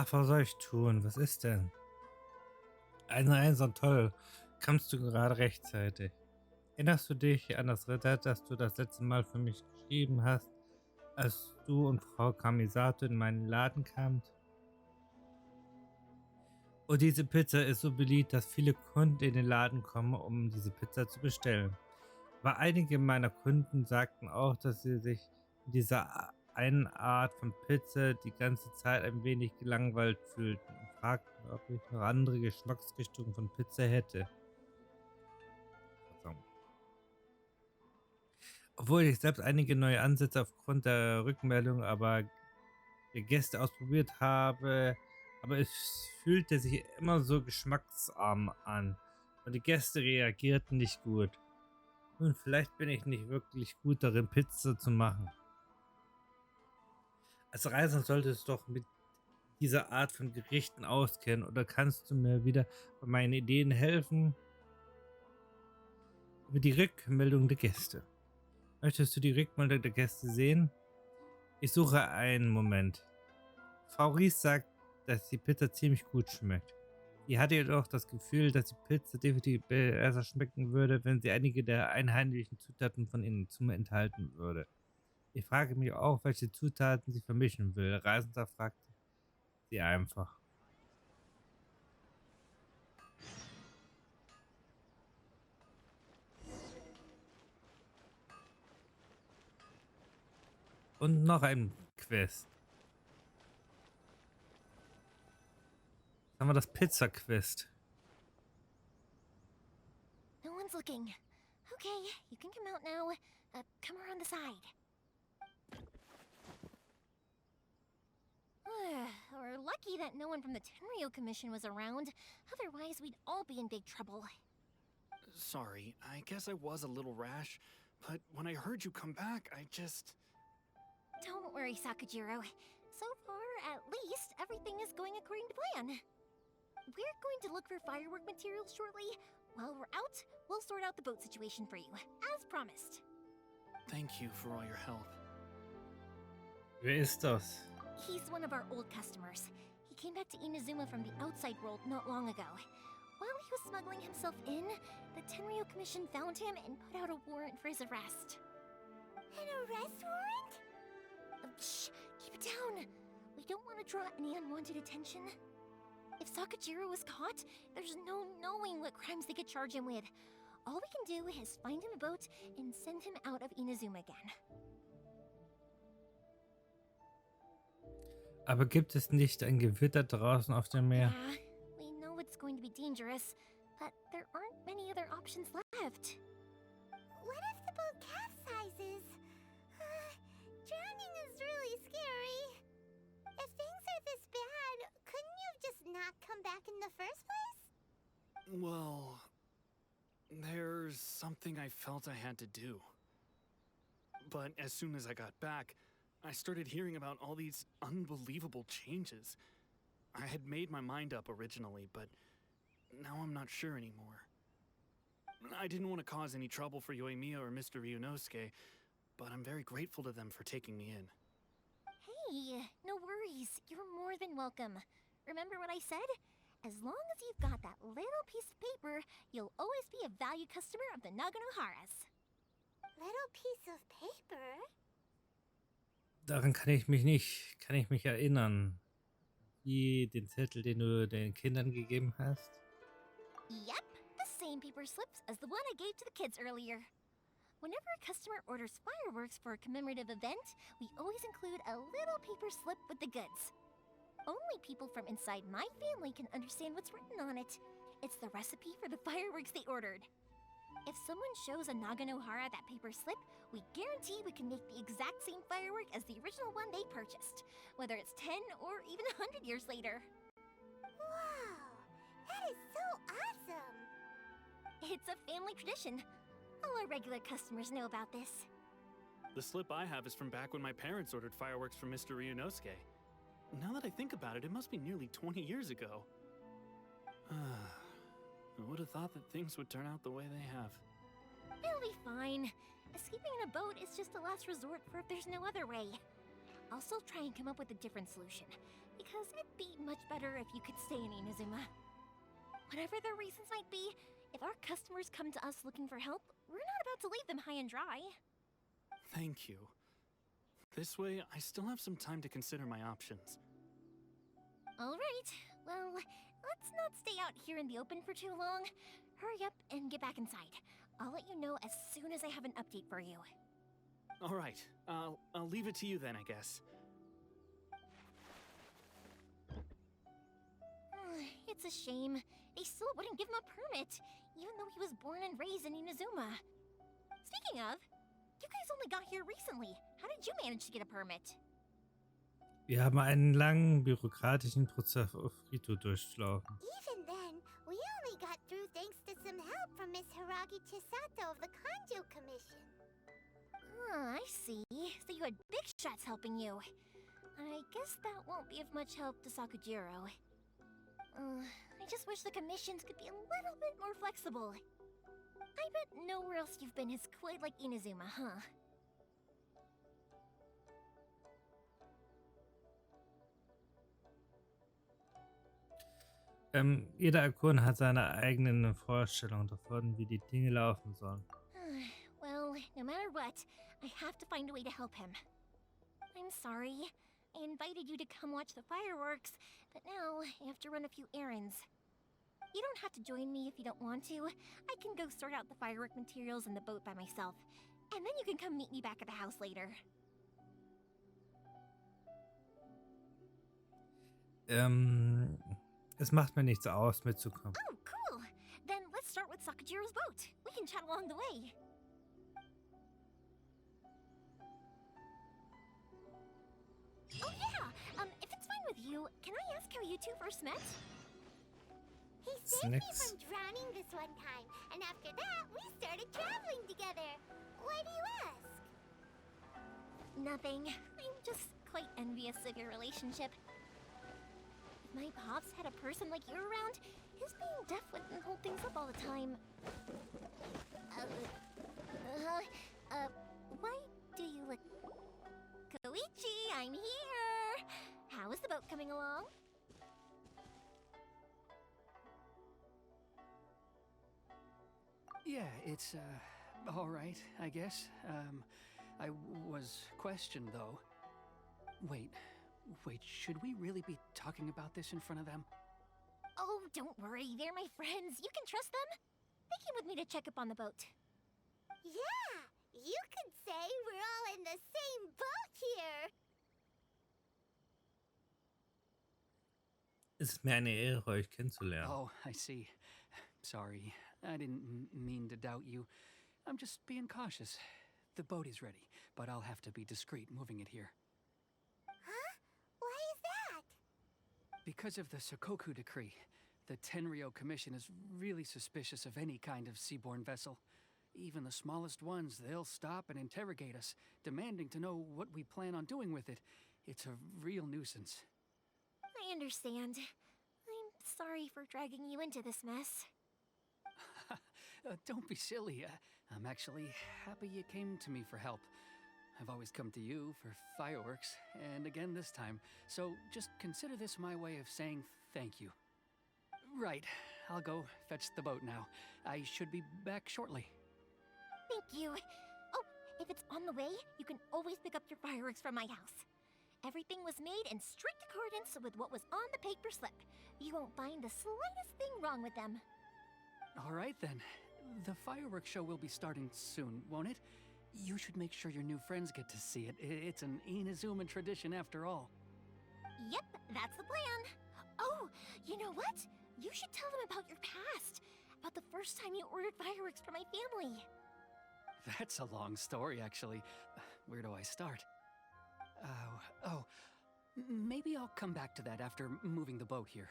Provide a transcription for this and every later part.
Ach, was soll ich tun? Was ist denn? So toll. Kommst du gerade rechtzeitig? Erinnerst du dich an das Rezept, das du das letzte Mal für mich geschrieben hast, als du und Frau Kamisato in meinen Laden kamt? Und diese Pizza ist so beliebt, dass viele Kunden in den Laden kommen, um diese Pizza zu bestellen. Aber einige meiner Kunden sagten auch, dass sie sich in dieser einen Art von Pizza die ganze Zeit ein wenig gelangweilt fühlten und fragten, ob ich noch andere Geschmacksrichtungen von Pizza hätte. Verzeihung. Obwohl ich selbst einige neue Ansätze aufgrund der Rückmeldung der Gäste ausprobiert habe, aber es fühlte sich immer so geschmacksarm an und die Gäste reagierten nicht gut. Nun, vielleicht bin ich nicht wirklich gut darin, Pizza zu machen. Als Reisender solltest du doch mit dieser Art von Gerichten auskennen oder kannst du mir wieder bei meinen Ideen helfen? Über die Rückmeldung der Gäste. Möchtest du die Rückmeldung der Gäste sehen? Ich suche einen Moment. Frau Ries sagt, dass die Pizza ziemlich gut schmeckt. Sie hatte jedoch das Gefühl, dass die Pizza definitiv besser schmecken würde, wenn sie einige der einheimischen Zutaten von innen enthalten würde. Ich frage mich auch, welche Zutaten sie vermischen will. Reisender fragte sie einfach. Und noch ein Quest. Jetzt haben wir das Pizza-Quest. No one's looking. Okay, you can come out now. Come around the side. We're lucky that no one from the Tenryo Commission was around. Otherwise, we'd all be in big trouble. Sorry, I guess I was a little rash, but when I heard you come back, I just... Don't worry, Sakajiro. So far, at least, everything is going according to plan. We're going to look for firework materials shortly. While we're out, we'll sort out the boat situation for you, as promised. Thank you for all your help. Wer ist das? He's one of our old customers. He came back to Inazuma from the outside world not long ago. While he was smuggling himself in, the Tenryo Commission found him and put out a warrant for his arrest. An arrest warrant? Shh, keep it down. We don't want to draw any unwanted attention. If Sakajiro was caught, there's no knowing what crimes they could charge him with. All we can do is find him a boat and send him out of Inazuma again. Aber gibt es nicht ein Gewitter draußen auf dem Meer? Yeah, we know it's going to be dangerous, but there aren't many other options left. What if the boat capsizes? Drowning is really scary. If things are this bad, couldn't you have just not come back in the first place? Well, there's something I felt I had to do. But as soon as I got back, I started hearing about all these unbelievable changes. I had made my mind up originally, but now I'm not sure anymore. I didn't want to cause any trouble for Yoimiya or Mr. Ryunosuke, but I'm very grateful to them for taking me in. Hey, no worries. You're more than welcome. Remember what I said? As long as you've got that little piece of paper, you'll always be a valued customer of the Naganoharas. Little piece of paper? Daran kann ich mich erinnern. Wie den Zettel, den du den Kindern gegeben hast. Yep, the same paper slips as the one I gave to the kids earlier. Whenever a customer orders fireworks for a commemorative event, we always include a little paper slip with the goods. Only people from inside my family can understand what's written on it. It's the recipe for the fireworks they ordered. If someone shows a Naganohara that paper slip, we guarantee we can make the exact same firework as the original one they purchased, whether it's 10 or even 100 years later. Wow, that is so awesome! It's a family tradition. All our regular customers know about this. The slip I have is from back when my parents ordered fireworks from Mr. Ryunosuke. Now that I think about it, it must be nearly 20 years ago. I would have thought that things would turn out the way they have. It'll be fine. Escaping in a boat is just a last resort for if there's no other way. I'll still try and come up with a different solution, because it'd be much better if you could stay in Inazuma. Whatever their reasons might be, if our customers come to us looking for help, we're not about to leave them high and dry. Thank you. This way, I still have some time to consider my options. Alright, well, let's not stay out here in the open for too long. Hurry up and get back inside. I'll let you know as soon as I have an update for you. Alright, I'll leave it to you then, I guess. It's a shame. They still wouldn't give him a permit, even though he was born and raised in Inazuma. Speaking of, you guys only got here recently. How did you manage to get a permit? Wir haben einen langen bürokratischen Prozess auf Rito durchlaufen. Even then, we only got through thanks to some help from Miss Hiragi Chisato of the Kanjo Commission. I see. So you had big shots helping you. I guess that won't be of much help to Sakujiro. I just wish the commissions could be a little bit more flexible. I bet nowhere else you've been is quite like Inazuma, huh? Jeder Akun hat seine eigenen Vorstellungen davon, wie die Dinge laufen sollen. Well, no matter what, I have to find a way to help him. I'm sorry. I invited you to come watch the fireworks, but now I have to run a few errands. You don't have to join me if you don't want to. I can go sort out the firework materials in the boat by myself, and then you can come meet me back at the house later. Es macht mir nichts aus, mitzukommen. Oh, cool! Then let's start with Sakujiro's boat. We can chat along the way. Oh yeah! If it's fine with you, can I ask how you two first met? He saved me Snacks. from drowning this one time, and after that, we started traveling together. Why do you ask? Nothing. I'm just quite envious of your relationship. If my pops had a person like you around, his being deaf wouldn't hold things up all the time. Why do you look... Koichi, I'm here! How is the boat coming along? Yeah, it's, all right, I guess. I was questioned, though. Wait, should we really be talking about this in front of them? Oh, don't worry, they're my friends. You can trust them. They came with me to check up on the boat. Yeah, you could say we're all in the same boat here. Es ist mir eine Ehre, euch kennenzulernen. Oh, I see. Sorry, I didn't mean to doubt you. I'm just being cautious. The boat is ready, but I'll have to be discreet moving it here. Huh? Why is that? Because of the Sokoku decree, the Tenryou Commission is really suspicious of any kind of seaborne vessel. Even the smallest ones, they'll stop and interrogate us, demanding to know what we plan on doing with it. It's a real nuisance. I understand. I'm sorry for dragging you into this mess. Don't be silly. I'm actually happy you came to me for help. I've always come to you for fireworks, and again this time, so just consider this my way of saying thank you. Right, I'll go fetch the boat now. I should be back shortly. Thank you. Oh, if it's on the way, you can always pick up your fireworks from my house. Everything was made in strict accordance with what was on the paper slip. You won't find the slightest thing wrong with them. All right then. The fireworks show will be starting soon, won't it? You should make sure your new friends get to see it. It's an Inazuma tradition after all. Yep, that's the plan. Oh, you know what? You should tell them about your past. About the first time you ordered fireworks for my family. That's a long story, actually. Where do I start? Maybe I'll come back to that after moving the boat here.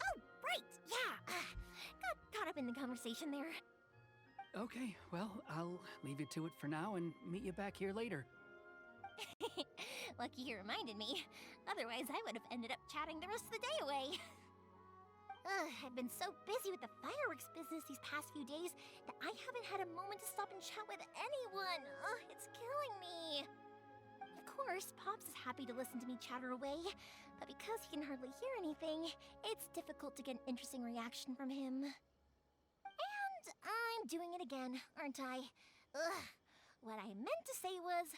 Oh, right, yeah. Got caught up in the conversation there. Okay, well, I'll leave you to it for now and meet you back here later. Lucky you reminded me. Otherwise, I would have ended up chatting the rest of the day away. I've been so busy with the fireworks business these past few days that I haven't had a moment to stop and chat with anyone. It's killing me. Of course, Pops is happy to listen to me chatter away, but because he can hardly hear anything, it's difficult to get an interesting reaction from him. And I'm doing it again, aren't I? Ugh. What I meant to say was,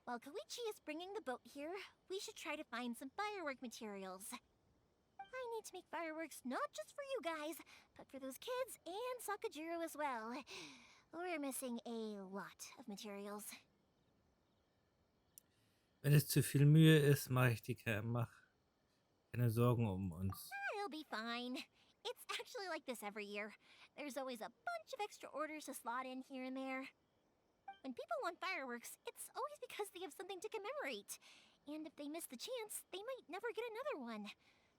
while Koichi is bringing the boat here, we should try to find some firework materials. I need to make fireworks not just for you guys, but for those kids and Sakajiro as well. We're missing a lot of materials. Wenn es zu viel Mühe ist, mach keine Sorgen um uns. It'll be fine. It's actually like this every year. There's always a bunch of extra orders to slot in here and there. When people want fireworks, it's always because they have something to commemorate. And if they miss the chance, they might never get another one.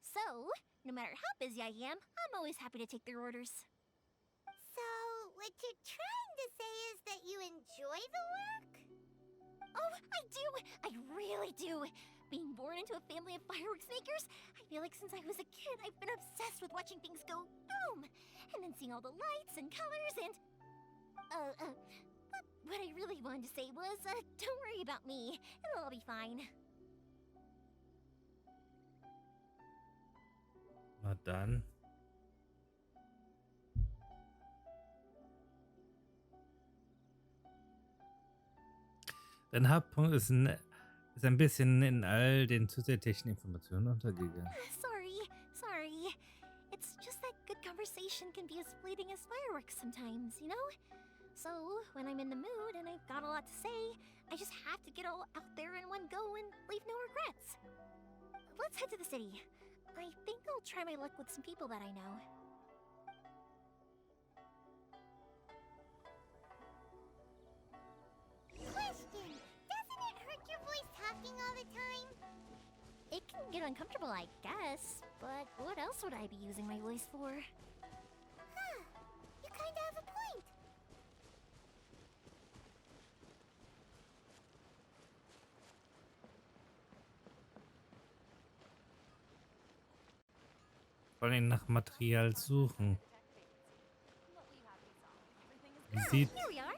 So, no matter how busy I am, I'm always happy to take their orders. So, what you're trying to say is that you enjoy the work? Oh, I do! I really do! Being born into a family of fireworks makers, I feel like since I was a kid, I've been obsessed with watching things go boom! And then seeing all the lights and colors and... But what I really wanted to say was, don't worry about me. It'll all be fine. Na dann. Dein Hauptpunkt ist ein bisschen in all den zusätzlichen Informationen untergegangen. Sorry. It's just that good conversation can be as fleeting as fireworks sometimes, you know? So, when I'm in the mood and I've got a lot to say, I just have to get all out there in one go and leave no regrets. Let's head to the city. I think I'll try my luck with some people that I know. Question! Doesn't it hurt your voice talking all the time? It can get uncomfortable, I guess, but what else would I be using my voice for? Huh. You kinda have a point. Vor allem nach Material suchen. Sieht Here we are.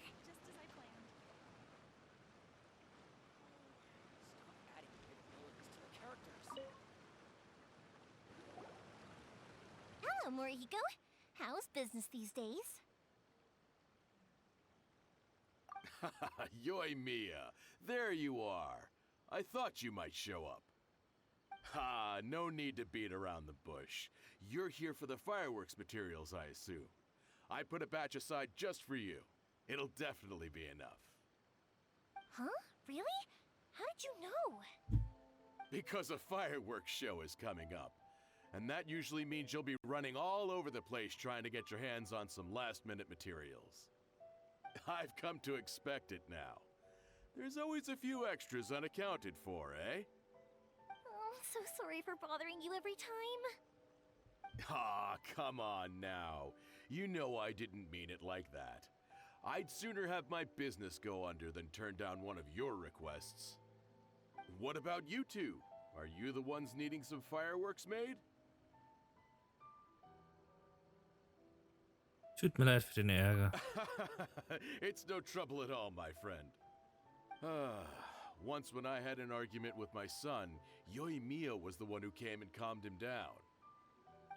Hello, Morihiko. How's business these days? Yoi Mia, there you are. I thought you might show up. Ha, no need to beat around the bush. You're here for the fireworks materials, I assume. I put a batch aside just for you. It'll definitely be enough. Huh? Really? How did you know? Because a fireworks show is coming up. And that usually means you'll be running all over the place trying to get your hands on some last-minute materials. I've come to expect it now. There's always a few extras unaccounted for, eh? Oh, so sorry for bothering you every time. Ah, come on now. You know I didn't mean it like that. I'd sooner have my business go under than turn down one of your requests. What about you two? Are you the ones needing some fireworks made? Tut mir leid für den Ärger. It's no trouble at all, my friend. Once when I had an argument with my son, Yoimiya was the one who came and calmed him down.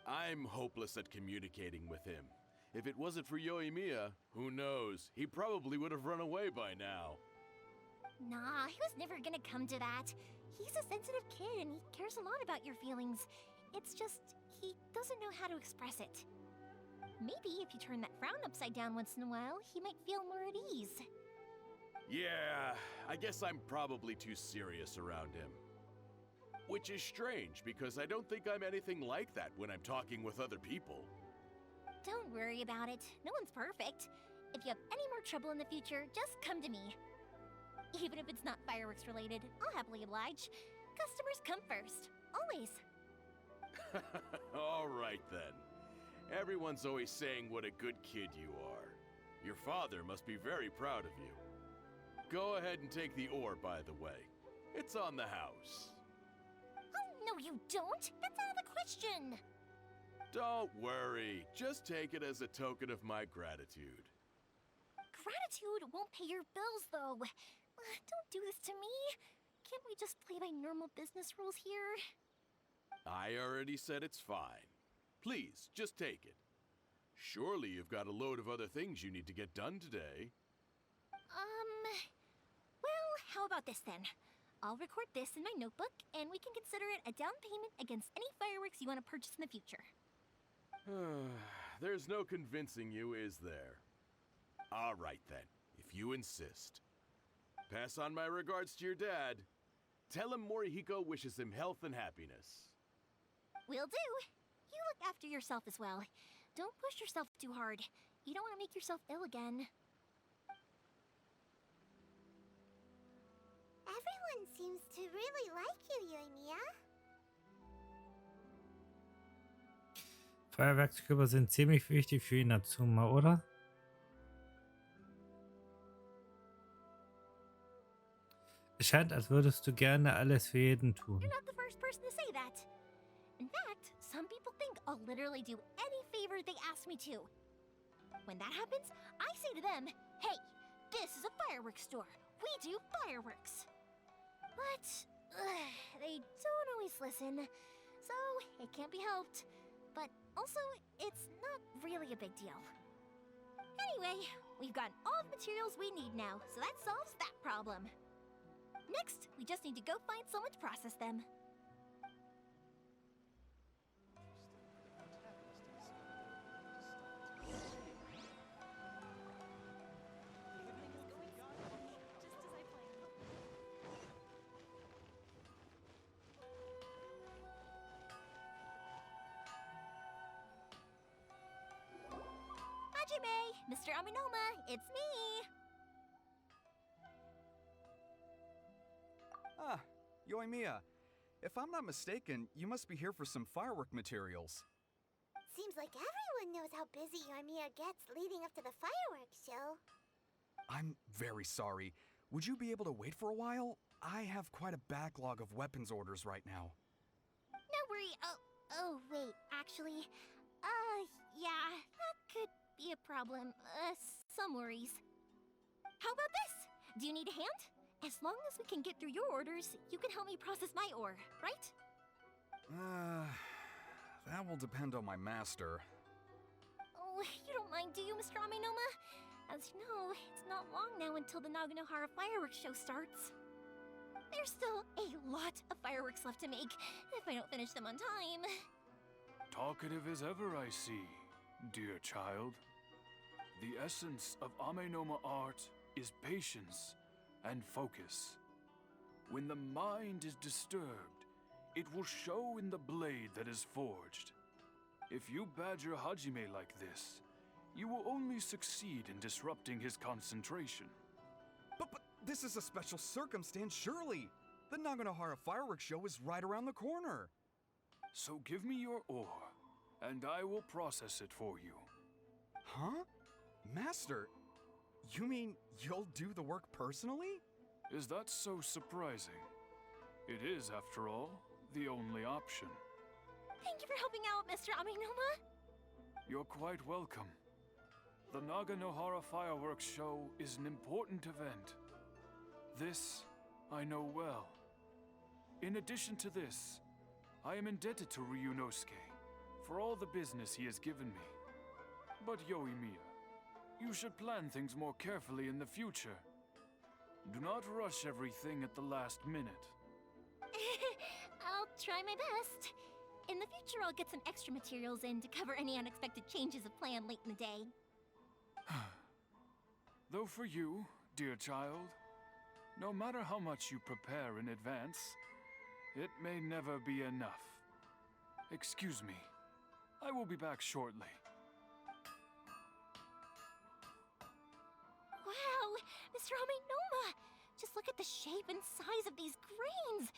I'm hopeless at communicating with him. If it wasn't for Yoimiya, who knows, he probably would have run away by now. Nah, he was never gonna come to that. He's a sensitive kid and he cares a lot about your feelings. It's just, he doesn't know how to express it. Maybe if you turn that frown upside down once in a while, he might feel more at ease. Yeah, I guess I'm probably too serious around him. Which is strange, because I don't think I'm anything like that when I'm talking with other people. Don't worry about it. No one's perfect. If you have any more trouble in the future, just come to me. Even if it's not fireworks related, I'll happily oblige. Customers come first. Always. All right then. Everyone's always saying what a good kid you are. Your father must be very proud of you. Go ahead and take the ore, by the way. It's on the house. Oh, no you don't! That's out of the question! Don't worry. Just take it as a token of my gratitude. Gratitude won't pay your bills, though. Don't do this to me. can't we just play by normal business rules here? I already said it's fine. Please, just take it. Surely you've got a load of other things you need to get done today. Well, how about this then? I'll record this in my notebook, and we can consider it a down payment against any fireworks you want to purchase in the future. There's no convincing you, is there? All right then, if you insist. Pass on my regards to your dad. Tell him Morihiko wishes him health and happiness. Will do. You look after yourself as well. Don't push yourself too hard. You don't want to make yourself ill again. Everyone seems to really like you, Yoimiya. Feuerwerkskörper sind ziemlich wichtig für Inazuma, oder? Es scheint, als würdest du gerne alles für jeden tun. You're not the first person to say that. In fact, some people think I'll literally do any favor they ask me to. When that happens, I say to them, hey, this is a fireworks store. We do fireworks. But they don't always listen, so it can't be helped. But also, it's not really a big deal. Anyway, we've got all the materials we need now, so that solves that problem. Next, we just need to go find someone to process them. Hajime, Mr. Aminoma, it's me! Ah, Yoimiya. If I'm not mistaken, you must be here for some firework materials. Seems like everyone knows how busy Yoimiya gets leading up to the fireworks show. I'm very sorry. Would you be able to wait for a while? I have quite a backlog of weapons orders right now. No worry. Oh, wait, actually, yeah, that could be a problem. Some worries. How about this? Do you need a hand? As long as we can get through your orders, you can help me process my ore, right? That will depend on my master. Oh, you don't mind, do you, Mr. Aminoma? As you know, it's not long now until the Naganohara fireworks show starts. There's still a lot of fireworks left to make, if I don't finish them on time. Talkative as ever, I see, dear child. The essence of Amenoma art is patience and focus. When the mind is disturbed, it will show in the blade that is forged. If you badger Hajime like this, you will only succeed in disrupting his concentration. But this is a special circumstance, surely. The Naganohara fireworks show is right around the corner. So give me your ore, and I will process it for you. Huh? Master, you mean you'll do the work personally? Is that so surprising? It is, after all, the only option. Thank you for helping out, Mr. Aminoma. You're quite welcome. The Naganohara fireworks show is an important event. This I know well. In addition to this, I am indebted to Ryunosuke for all the business he has given me. But Yoimiya, you should plan things more carefully in the future. Do not rush everything at the last minute. I'll try my best. In the future, I'll get some extra materials in to cover any unexpected changes of plan late in the day. Though for you, dear child, no matter how much you prepare in advance, it may never be enough. Excuse me. I will be back shortly. Wow, Mr. Aminoma! Just look at the shape and size of these grains!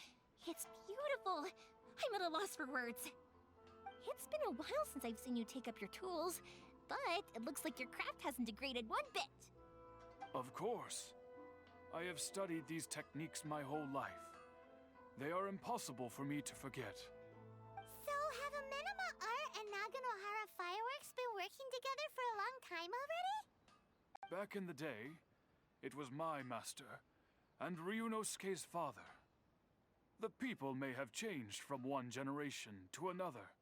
It's beautiful! I'm at a loss for words. It's been a while since I've seen you take up your tools, but it looks like your craft hasn't degraded one bit. Of course. I have studied these techniques my whole life. They are impossible for me to forget. So, have Amenoma Art and Naganohara Fireworks been working together for a long time already? Back in the day, it was my master and Ryunosuke's father The people may have changed from one generation to another,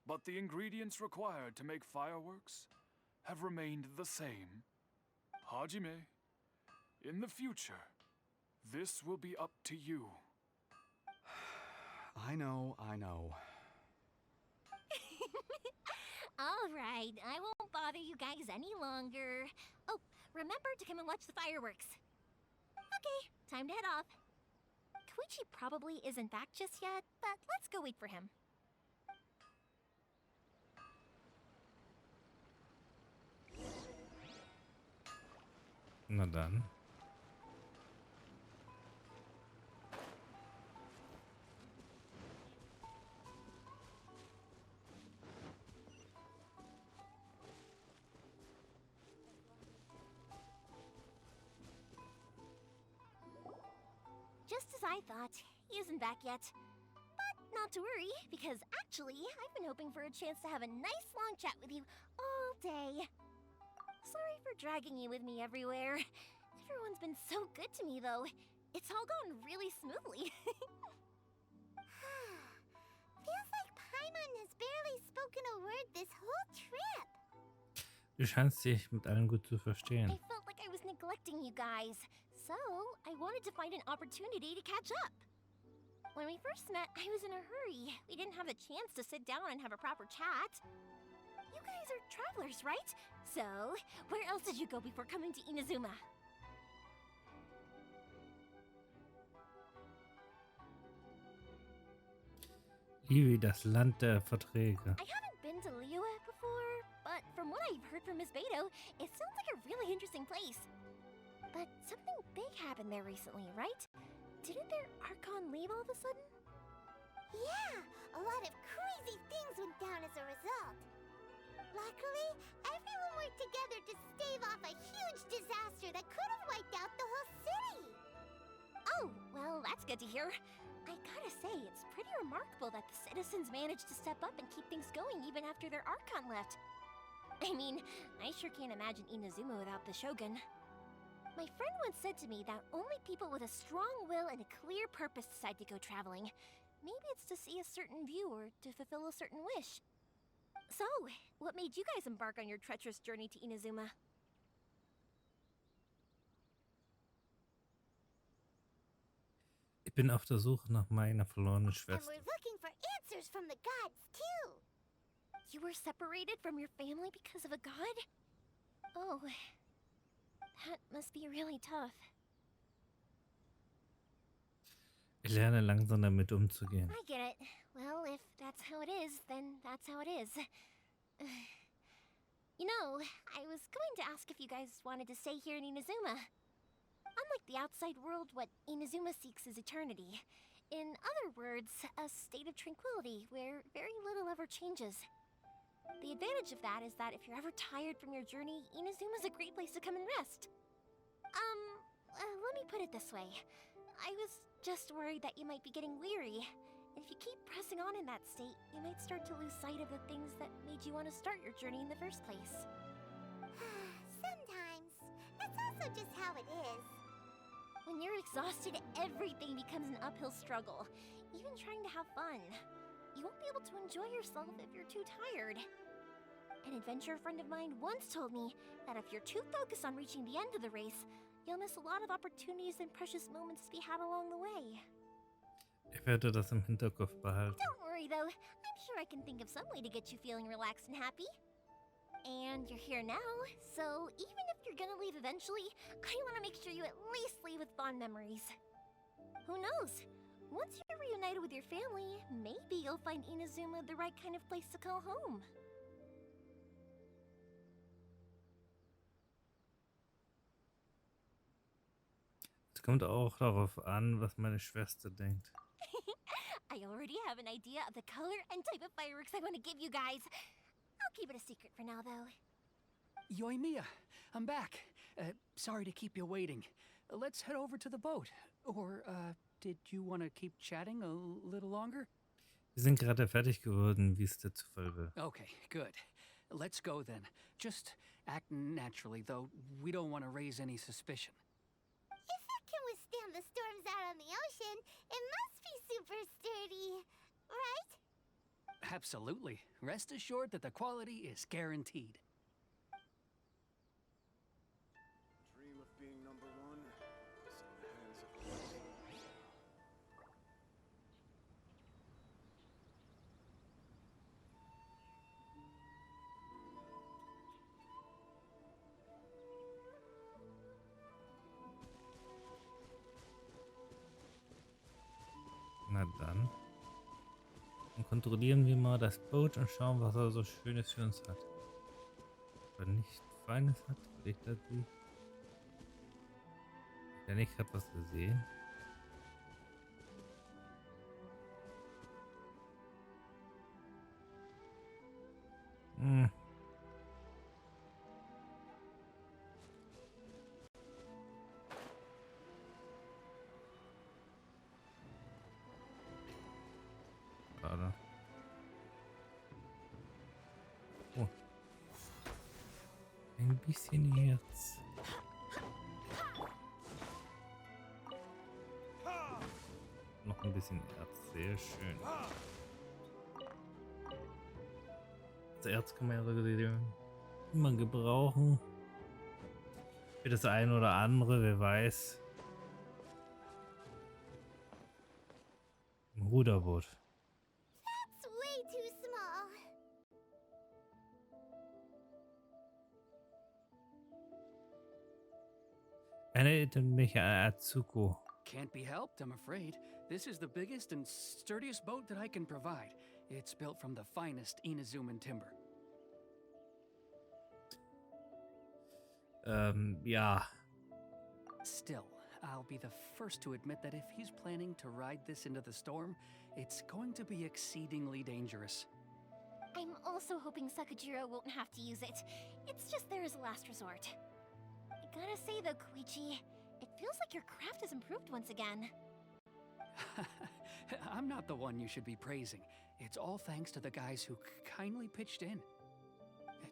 but the ingredients required to make fireworks have remained the same. Hajime, in the future, this will be up to you. I know. All right, I won't bother you guys any longer. Oh, remember to come and watch the fireworks. Okay, time to head off. Koichi probably isn't back just yet, but let's go wait for him. Na dann. Just as I thought, he isn't back yet. But not to worry, because actually, I've been hoping for a chance to have a nice long chat with you all day. Sorry for dragging you with me everywhere. Everyone's been so good to me, though. It's all gone really smoothly. Feels like Paimon has barely spoken a word this whole trip. Du scheinst dich mit allen gut zu verstehen. I felt like I was neglecting you guys, so I wanted to find an opportunity to catch up. When we first met, I was in a hurry. We didn't have a chance to sit down and have a proper chat. You guys are travelers, right? So, where else did you go before coming to Inazuma? Iwi, das Land der Verträge. I haven't been to Liyue before, but from what I've heard from Miss Beto, it sounds like a really interesting place. But something big happened there recently, right? Didn't their Archon leave all of a sudden? Yeah, a lot of crazy things went down as a result. Luckily, everyone worked together to stave off a huge disaster that could have wiped out the whole city. Oh, well, that's good to hear. I gotta say, it's pretty remarkable that the citizens managed to step up and keep things going even after their Archon left. I mean, I sure can't imagine Inazuma without the Shogun. My friend once said to me that only people with a strong will and a clear purpose decide to go traveling. Maybe it's to see a certain view or to fulfill a certain wish. So, what made you guys embark on your treacherous journey to Inazuma? Ich bin auf der Suche nach meiner verlorenen And Schwester. we're looking for answers from the gods, too. You were separated from your family because of a god? Oh, that must be really tough. Ich lerne langsam damit umzugehen. I get it. Well, if that's how it is, then that's how it is. You know, I was going to ask if you guys wanted to stay here in Inazuma. Unlike the outside world, what Inazuma seeks is eternity. In other words, a state of tranquility where very little ever changes. The advantage of that is that if you're ever tired from your journey, Inazuma's a great place to come and rest. Let me put it this way. I was just worried that you might be getting weary. And if you keep pressing on in that state, you might start to lose sight of the things that made you want to start your journey in the first place. Sometimes. That's also just how it is. When you're exhausted, everything becomes an uphill struggle. Even trying to have fun. You won't be able to enjoy yourself if you're too tired. An adventurer friend of mine once told me that if you're too focused on reaching the end of the race, you'll miss a lot of opportunities and precious moments to be had along the way. Ich werde das im Hinterkopf behalten. Don't worry though, I'm sure I can think of some way to get you feeling relaxed and happy. And you're here now, so even if you're gonna leave eventually, I want to make sure you at least leave with fond memories. Who knows? Once you're reunited with your family, maybe you'll find Inazuma the right kind of place to call home. Es kommt auch darauf an, was meine Schwester denkt. I already have an idea of the color and type of fireworks I want to give you guys. I'll keep it a secret for now, though. Yoimiya, I'm back. Sorry to keep you waiting. Let's head over to the boat. Or, did you want to keep chatting a little longer? Wir sind gerade fertig geworden, wie es der Zufall will. Okay, good. Let's go then. Just act naturally, though we don't want to raise any suspicion. If it can withstand the storms out on the ocean, it must be super sturdy, right? Absolutely. Rest assured that the quality is guaranteed. Dream of being number one is in the hands of others. Na dann. Dann kontrollieren wir mal das Boot und schauen, was er so Schönes für uns hat. Wenn nichts Feines hat, legt er sie. Hat er nicht gerade was gesehen? Hm. Schade. Oh. Ein bisschen Herz. Noch ein bisschen Erz. Sehr schön. Das Erz kann man ja sogar immer gebrauchen. Für das eine oder andere, wer weiß. Ein Ruderboot. That's way too small. Erinnert mich an Atsuko. Can't be helped, I'm afraid. This is the biggest and sturdiest boat that I can provide. It's built from the finest Inazuman timber. Ja. Still, I'll be the first to admit that if he's planning to ride this into the storm, it's going to be exceedingly dangerous. I'm also hoping Sakajiro won't have to use it. It's just there as a last resort. I gotta say though, Koichi, it feels like your craft has improved once again. I'm not the one you should be praising. It's all thanks to the guys who kindly pitched in.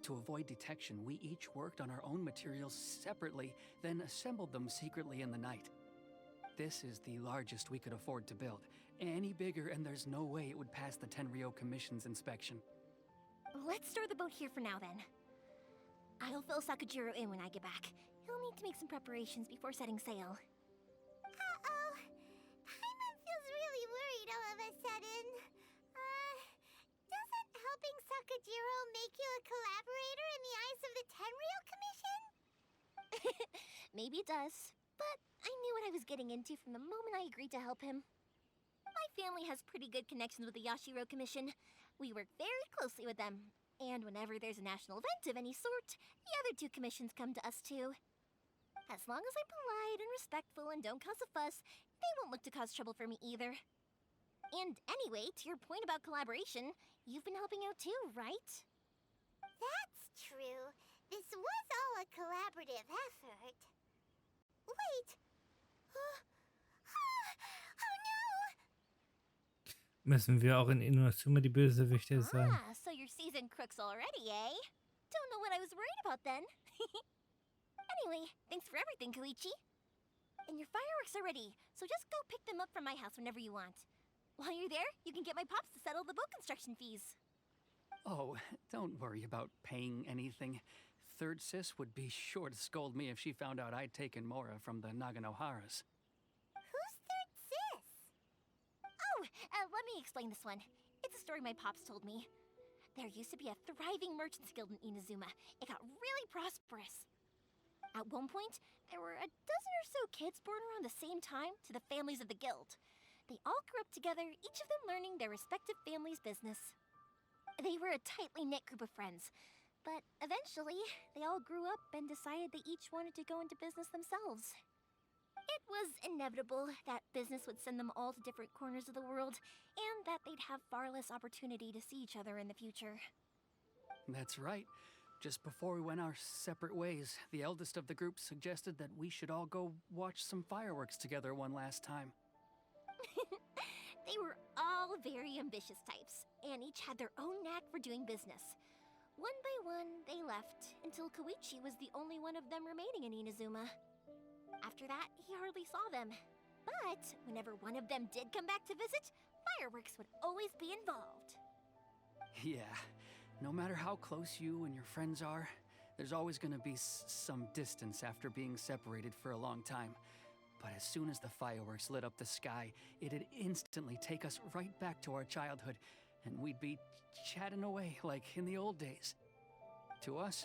To avoid detection, we each worked on our own materials separately, then assembled them secretly in the night. This is the largest we could afford to build. Any bigger and there's no way it would pass the Tenryou Commission's inspection. Let's store the boat here for now then. I'll fill Sakajiro in when I get back. He'll need to make some preparations before setting sail. Uh-oh. Paimon feels really worried all of a sudden. Doesn't helping Sakajiro make you a collaborator in the eyes of the Tenryou Commission? Maybe it does, but I knew what I was getting into from the moment I agreed to help him. My family has pretty good connections with the Yashiro Commission. We work very closely with them, and whenever there's a national event of any sort, the other two commissions come to us too. As long as I'm polite and respectful and don't cause a fuss, they won't look to cause trouble for me either. And anyway, to your point about collaboration, you've been helping out too, right? That's true. This was all a collaborative effort. Wait! Oh no! Müssen wir auch in Inazuma die Bösewichte sein? Ah, so you're seasoned crooks already, eh? Don't know what I was worried about then. Anyway, thanks for everything, Koichi. And your fireworks are ready, so just go pick them up from my house whenever you want. While you're there, you can get my pops to settle the boat construction fees. Oh, don't worry about paying anything. Third Sis would be sure to scold me if she found out I'd taken Mora from the Naganoharas. Who's Third Sis? Oh, let me explain this one. It's a story my pops told me. There used to be a thriving merchants guild in Inazuma. It got really prosperous. At one point, there were a dozen or so kids born around the same time to the families of the guild. They all grew up together, each of them learning their respective family's business. They were a tightly knit group of friends, but eventually, they all grew up and decided they each wanted to go into business themselves. It was inevitable that business would send them all to different corners of the world, and that they'd have far less opportunity to see each other in the future. That's right. Just before we went our separate ways, the eldest of the group suggested that we should all go watch some fireworks together one last time. They were all very ambitious types, and each had their own knack for doing business. One by one, they left, until Koichi was the only one of them remaining in Inazuma. After that, he hardly saw them. But whenever one of them did come back to visit, fireworks would always be involved. Yeah, no matter how close you and your friends are, there's always gonna be some distance after being separated for a long time. But as soon as the fireworks lit up the sky, it'd instantly take us right back to our childhood, and we'd be chatting away like in the old days. To us,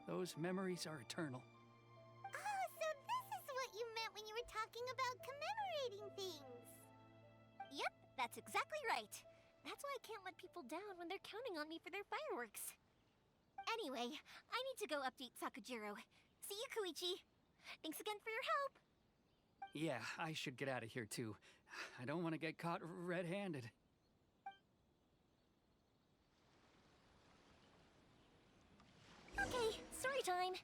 those memories are eternal. Oh, so this is what you meant when you were talking about commemorating things. Yep, that's exactly right. That's why I can't let people down when they're counting on me for their fireworks. Anyway, I need to go update Sakujiro. See you, Koichi. Thanks again for your help. Yeah, I should get out of here too. I don't want to get caught red-handed. Okay, story time.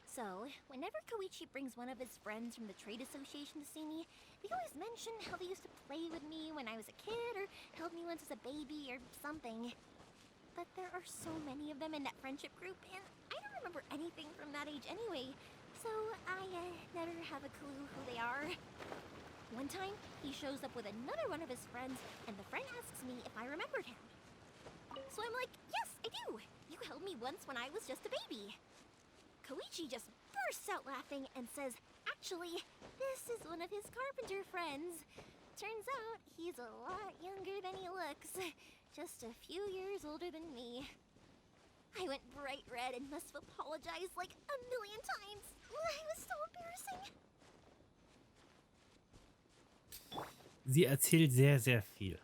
So, whenever Koichi brings one of his friends from the trade association to see me, they always mention how they used to play with me when I was a kid or held me once as a baby or something. But there are so many of them in that friendship group, and I don't remember anything from that age anyway, so I never have a clue who they are. One time, he shows up with another one of his friends, and the friend asks me if I remembered him. So I'm like, yes, I do! You held me once when I was just a baby. Koichi just bursts out laughing and says, actually, this is one of his carpenter friends. Turns out he's a lot younger than he looks. Just a few years older than me. I went bright red and must have apologized like a million times. It was so embarrassing. Sie erzählt sehr, sehr viel.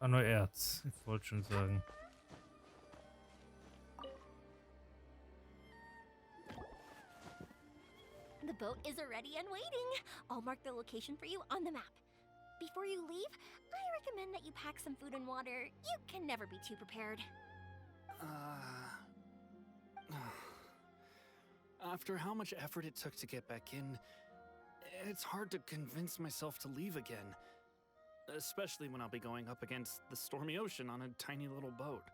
Ah, nur Erz. Ich wollte schon sagen. The boat is ready and waiting. I'll mark the location for you on the map. Before you leave, I recommend that you pack some food and water. You can never be too prepared. After how much effort it took to get back in, it's hard to convince myself to leave again. Especially when I'll be going up against the stormy ocean on a tiny little boat.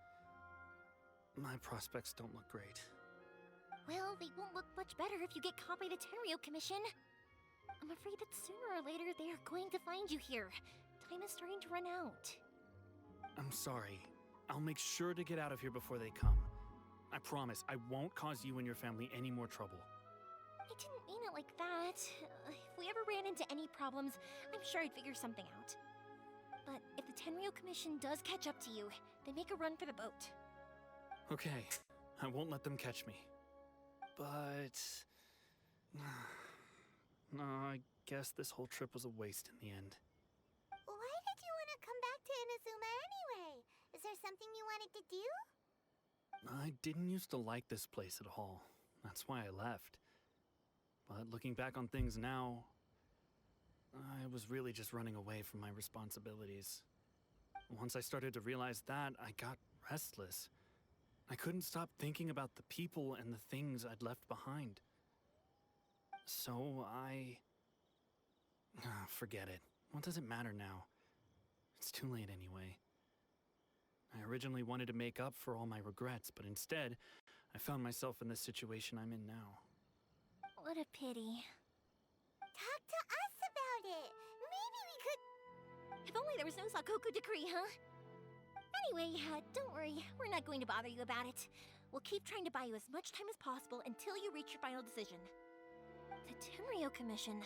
My prospects don't look great. Well, they won't look much better if you get caught by the Tenryou Commission. I'm afraid that sooner or later they are going to find you here. Time is starting to run out. I'm sorry. I'll make sure to get out of here before they come. I promise I won't cause you and your family any more trouble. I didn't mean it like that. If we ever ran into any problems, I'm sure I'd figure something out. But if the Tenryou Commission does catch up to you, then make a run for the boat. Okay, I won't let them catch me. But... no, I guess this whole trip was a waste in the end. Why did you want to come back to Inazuma anyway? Is there something you wanted to do? I didn't used to like this place at all. That's why I left. But looking back on things now, I was really just running away from my responsibilities. Once I started to realize that, I got restless. I couldn't stop thinking about the people and the things I'd left behind. So forget it. What does it matter now? It's too late anyway. I originally wanted to make up for all my regrets, but instead, I found myself in the situation I'm in now. What a pity. Talk to us about it. Maybe we could... If only there was no Sakoku decree, huh? Anyway, don't worry. We're not going to bother you about it. We'll keep trying to buy you as much time as possible until you reach your final decision. The Tenryou Commission.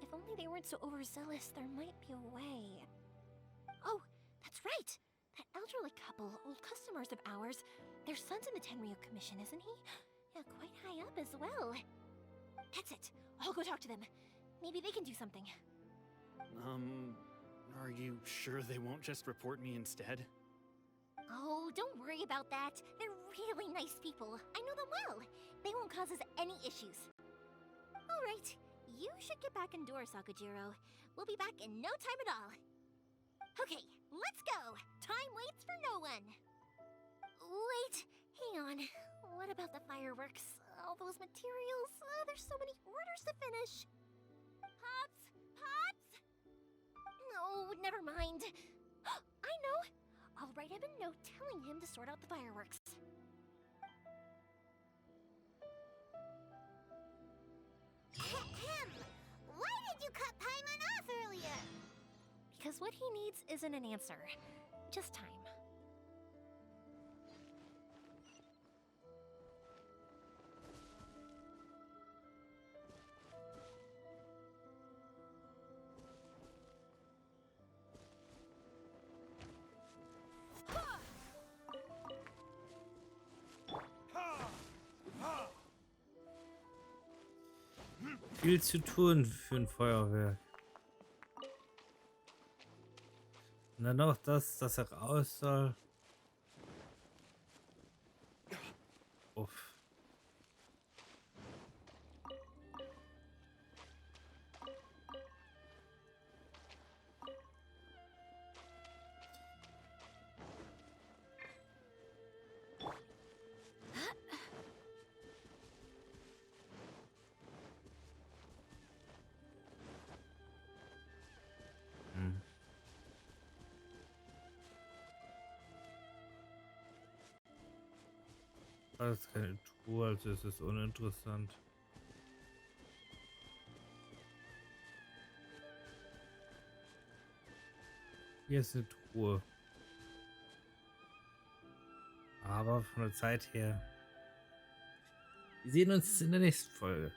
If only they weren't so overzealous, there might be a way. Oh, that's right! That elderly couple, old customers of ours, their son's in the Tenryou Commission, isn't he? Yeah, quite high up as well. That's it. I'll go talk to them. Maybe they can do something. Are you sure they won't just report me instead? Oh, don't worry about that. They're really nice people. I know them well. They won't cause us any issues. All right. You should get back indoors, Sakujiro. We'll be back in no time at all. Okay, let's go. Time waits for no one. Wait, Hang on. What about the fireworks? All those materials? There's so many orders to finish. Pops! Pops! No, never mind. I know. I'll write him a note telling him to sort out the fireworks. Ahem. Why did you cut Paimon off earlier? Because what he needs isn't an answer, just time. Viel zu tun für ein Feuerwerk. Und dann noch das, dass er raus soll. Uff. Das ist keine Truhe, also es ist uninteressant. Hier ist eine Truhe. Aber von der Zeit her. Wir sehen uns in der nächsten Folge.